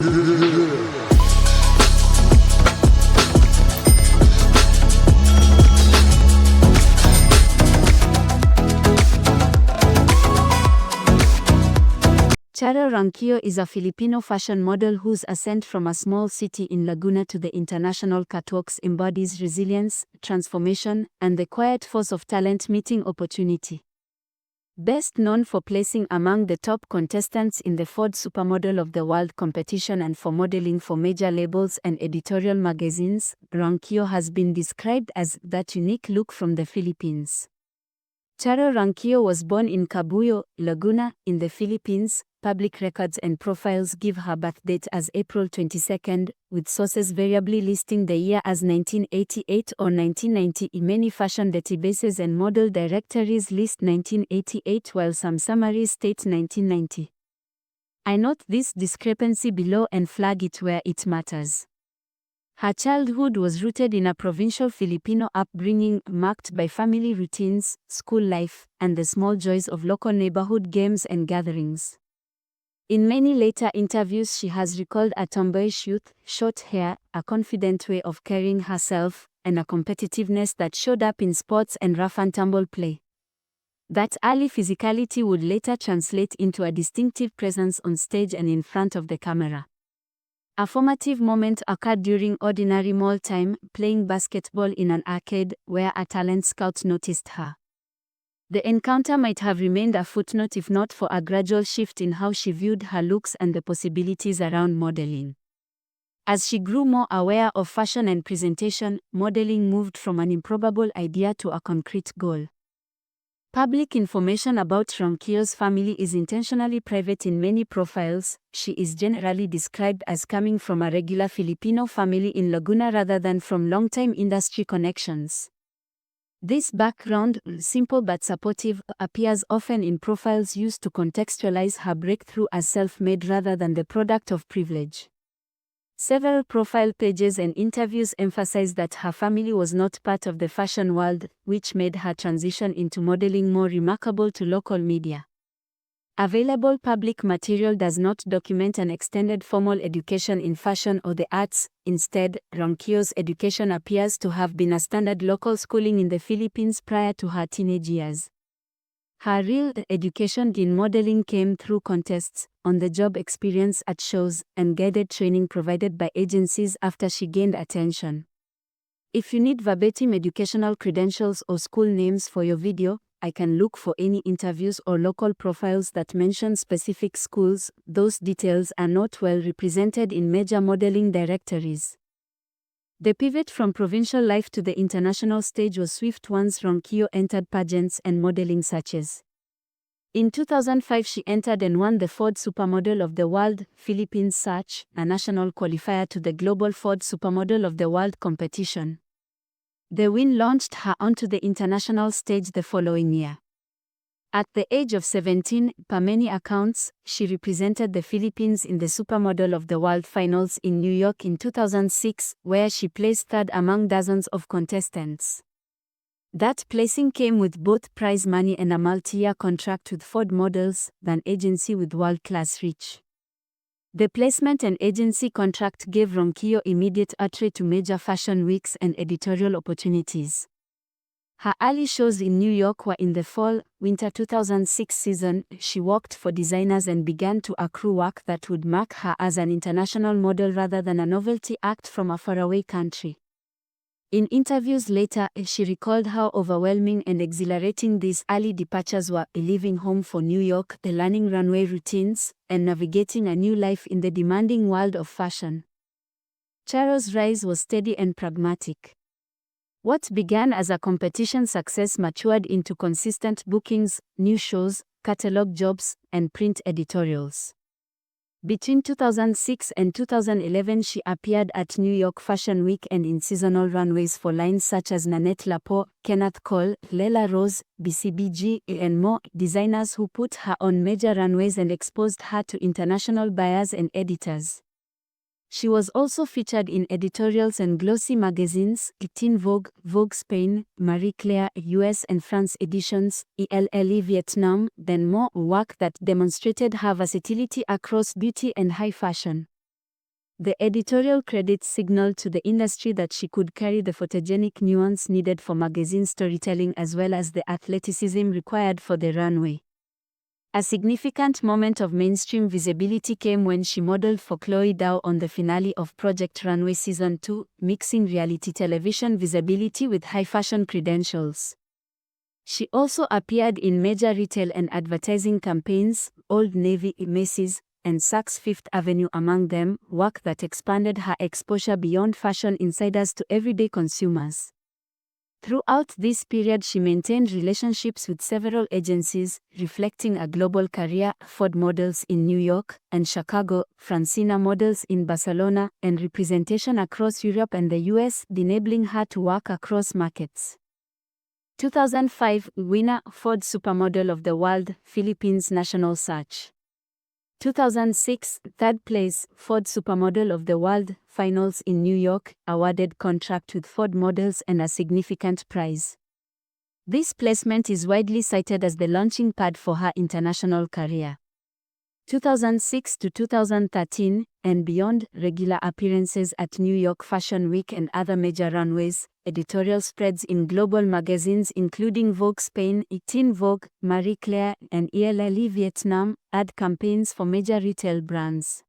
Charo Ronquillo is a Filipino fashion model whose ascent from a small city in Laguna to the international catwalks embodies resilience, transformation, and the quiet force of talent meeting opportunity. Best known for placing among the top contestants in the Ford Supermodel of the World competition and for modeling for major labels and editorial magazines, Ronquillo has been described as that unique look from the Philippines. Charo Ronquillo was born in Cabuyao, Laguna, in the Philippines. Public records and profiles give her birth date as April 22, with sources variably listing the year as 1988 or 1990. Many fashion databases and model directories list 1988 while some summaries state 1990. I note this discrepancy below and flag it where it matters. Her childhood was rooted in a provincial Filipino upbringing marked by family routines, school life, and the small joys of local neighborhood games and gatherings. In many later interviews, she has recalled a tomboyish youth, short hair, a confident way of carrying herself, and a competitiveness that showed up in sports and rough-and-tumble play. That early physicality would later translate into a distinctive presence on stage and in front of the camera. A formative moment occurred during ordinary mall time, playing basketball in an arcade, where a talent scout noticed her. The encounter might have remained a footnote if not for a gradual shift in how she viewed her looks and the possibilities around modeling. As she grew more aware of fashion and presentation, modeling moved from an improbable idea to a concrete goal. Public information about Ronquillo's family is intentionally private in many profiles. She is generally described as coming from a regular Filipino family in Laguna rather than from long-time industry connections. This background, simple but supportive, appears often in profiles used to contextualize her breakthrough as self-made rather than the product of privilege. Several profile pages and interviews emphasize that her family was not part of the fashion world, which made her transition into modeling more remarkable to local media. Available public material does not document an extended formal education in fashion or the arts. Instead, Ronquillo's education appears to have been a standard local schooling in the Philippines prior to her teenage years. Her real education in modeling came through contests, on-the-job experience at shows, and guided training provided by agencies after she gained attention. If you need verbatim educational credentials or school names for your video, I can look for any interviews or local profiles that mention specific schools. Those details are not well represented in major modeling directories. The pivot from provincial life to the international stage was swift once Ronquillo entered pageants and modeling searches. In 2005 she entered and won the Ford Supermodel of the World Philippines Search, a national qualifier to the Global Ford Supermodel of the World competition. The win launched her onto the international stage the following year. At the age of 17, per many accounts, she represented the Philippines in the Supermodel of the World Finals in New York in 2006, where she placed third among dozens of contestants. That placing came with both prize money and a multi-year contract with Ford Models, an agency with world-class reach. The placement and agency contract gave Ronquillo immediate entry to major fashion weeks and editorial opportunities. Her early shows in New York were in the fall-winter 2006 season. She worked for designers and began to accrue work that would mark her as an international model rather than a novelty act from a faraway country. In interviews later, she recalled how overwhelming and exhilarating these early departures were, leaving home for New York, the learning runway routines, and navigating a new life in the demanding world of fashion. Charo's rise was steady and pragmatic. What began as a competition success matured into consistent bookings, new shows, catalog jobs, and print editorials. Between 2006 and 2011 she appeared at New York Fashion Week and in seasonal runways for lines such as Nanette Lapo, Kenneth Cole, Lela Rose, BCBG, and more, designers who put her on major runways and exposed her to international buyers and editors. She was also featured in editorials and glossy magazines, Teen Vogue, Vogue Spain, Marie Claire US and France editions, ELLE Vietnam, then more, work that demonstrated her versatility across beauty and high fashion. The editorial credits signaled to the industry that she could carry the photogenic nuance needed for magazine storytelling as well as the athleticism required for the runway. A significant moment of mainstream visibility came when she modeled for Chloe Dao on the finale of Project Runway Season 2, mixing reality television visibility with high-fashion credentials. She also appeared in major retail and advertising campaigns, Old Navy, Macy's, and Saks Fifth Avenue among them, work that expanded her exposure beyond fashion insiders to everyday consumers. Throughout this period she maintained relationships with several agencies, reflecting a global career, Ford Models in New York and Chicago, Francina Models in Barcelona, and representation across Europe and the US, enabling her to work across markets. 2005 winner, Ford Supermodel of the World, Philippines National Search. 2006 third place, Ford Supermodel of the World, Finals in New York, awarded contract with Ford Models and a significant prize. This placement is widely cited as the launching pad for her international career. 2006 to 2013, and beyond, regular appearances at New York Fashion Week and other major runways, editorial spreads in global magazines including Vogue Spain, Teen Vogue, Marie Claire, and Elle Vietnam, ad campaigns for major retail brands.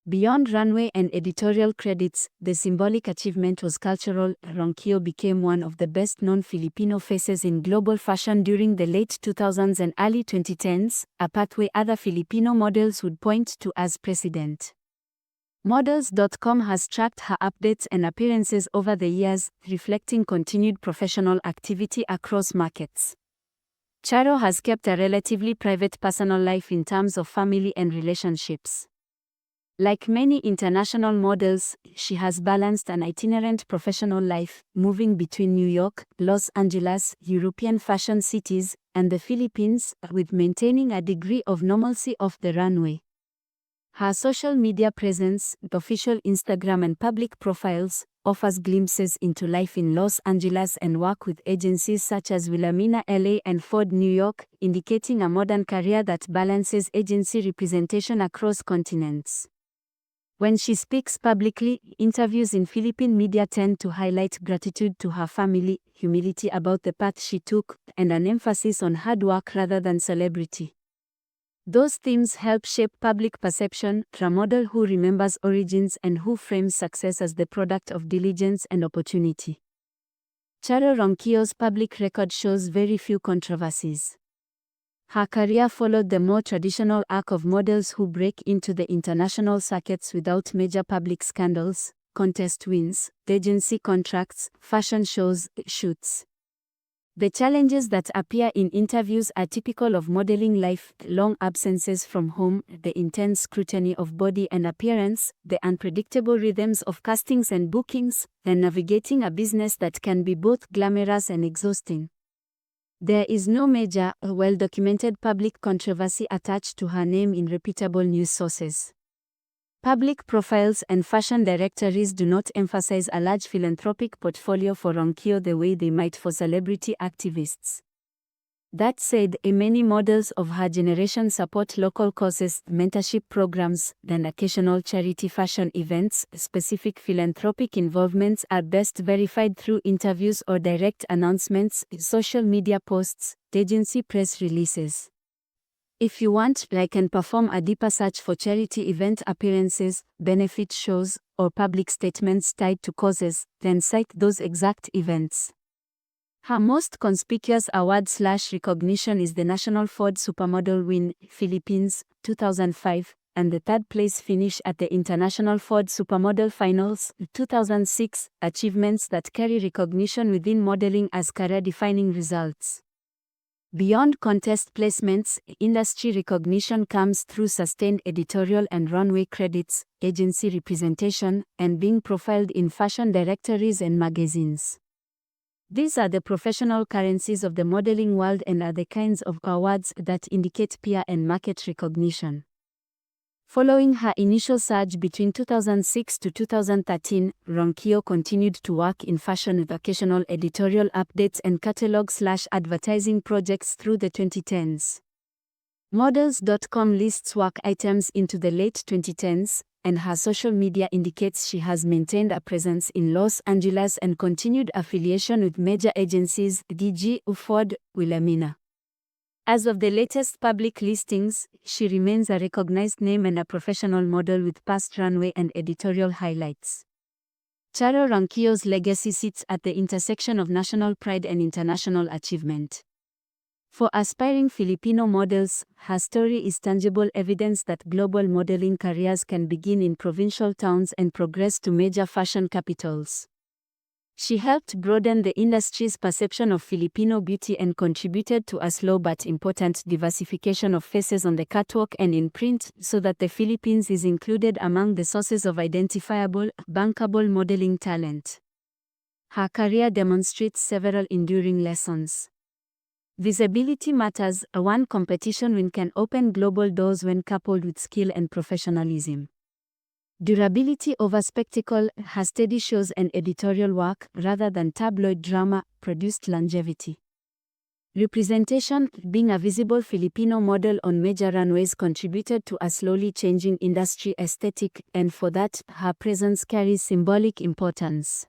Beyond runway and editorial credits, the symbolic achievement was cultural. Ronquillo became one of the best-known Filipino faces in global fashion during the late 2000s and early 2010s, a pathway other Filipino models would point to as precedent. Models.com has tracked her updates and appearances over the years, reflecting continued professional activity across markets. Charo has kept a relatively private personal life in terms of family and relationships. Like many international models, she has balanced an itinerant professional life, moving between New York, Los Angeles, European fashion cities, and the Philippines, with maintaining a degree of normalcy off the runway. Her social media presence, official Instagram and public profiles, offers glimpses into life in Los Angeles and work with agencies such as Wilhelmina LA and Ford New York, indicating a modern career that balances agency representation across continents. When she speaks publicly, interviews in Philippine media tend to highlight gratitude to her family, humility about the path she took, and an emphasis on hard work rather than celebrity. Those themes help shape public perception, a model who remembers origins and who frames success as the product of diligence and opportunity. Charo Ronquillo's public record shows very few controversies. Her career followed the more traditional arc of models who break into the international circuits without major public scandals, contest wins, agency contracts, fashion shows, shoots. The challenges that appear in interviews are typical of modeling life: long absences from home, the intense scrutiny of body and appearance, the unpredictable rhythms of castings and bookings, and navigating a business that can be both glamorous and exhausting. There is no major, well-documented public controversy attached to her name in reputable news sources. Public profiles and fashion directories do not emphasize a large philanthropic portfolio for Ronquillo the way they might for celebrity activists. That said, many models of her generation support local causes, mentorship programs, and occasional charity fashion events. Specific philanthropic involvements are best verified through interviews or direct announcements, social media posts, agency press releases. If you want, I can perform a deeper search for charity event appearances, benefit shows, or public statements tied to causes, then cite those exact events. Her most conspicuous award/recognition is the National Ford Supermodel win, Philippines, 2005, and the third-place finish at the International Ford Supermodel Finals, 2006, achievements that carry recognition within modeling as career-defining results. Beyond contest placements, industry recognition comes through sustained editorial and runway credits, agency representation, and being profiled in fashion directories and magazines. These are the professional currencies of the modeling world and are the kinds of awards that indicate peer and market recognition. Following her initial surge between 2006 to 2013, Ronquillo continued to work in fashion with occasional editorial updates and catalog/advertising projects through the 2010s. Models.com lists work items into the late 2010s, and her social media indicates she has maintained a presence in Los Angeles and continued affiliation with major agencies DG, Ford, Wilhelmina. As of the latest public listings, she remains a recognized name and a professional model with past runway and editorial highlights. Charo Ronquillo's legacy sits at the intersection of national pride and international achievement. For aspiring Filipino models, her story is tangible evidence that global modeling careers can begin in provincial towns and progress to major fashion capitals. She helped broaden the industry's perception of Filipino beauty and contributed to a slow but important diversification of faces on the catwalk and in print, so that the Philippines is included among the sources of identifiable, bankable modeling talent. Her career demonstrates several enduring lessons. Visibility matters. One competition win can open global doors when coupled with skill and professionalism. Durability over spectacle. Her steady shows and editorial work, rather than tabloid drama, produced longevity. Representation. Being a visible Filipino model on major runways contributed to a slowly changing industry aesthetic, and for that, her presence carries symbolic importance.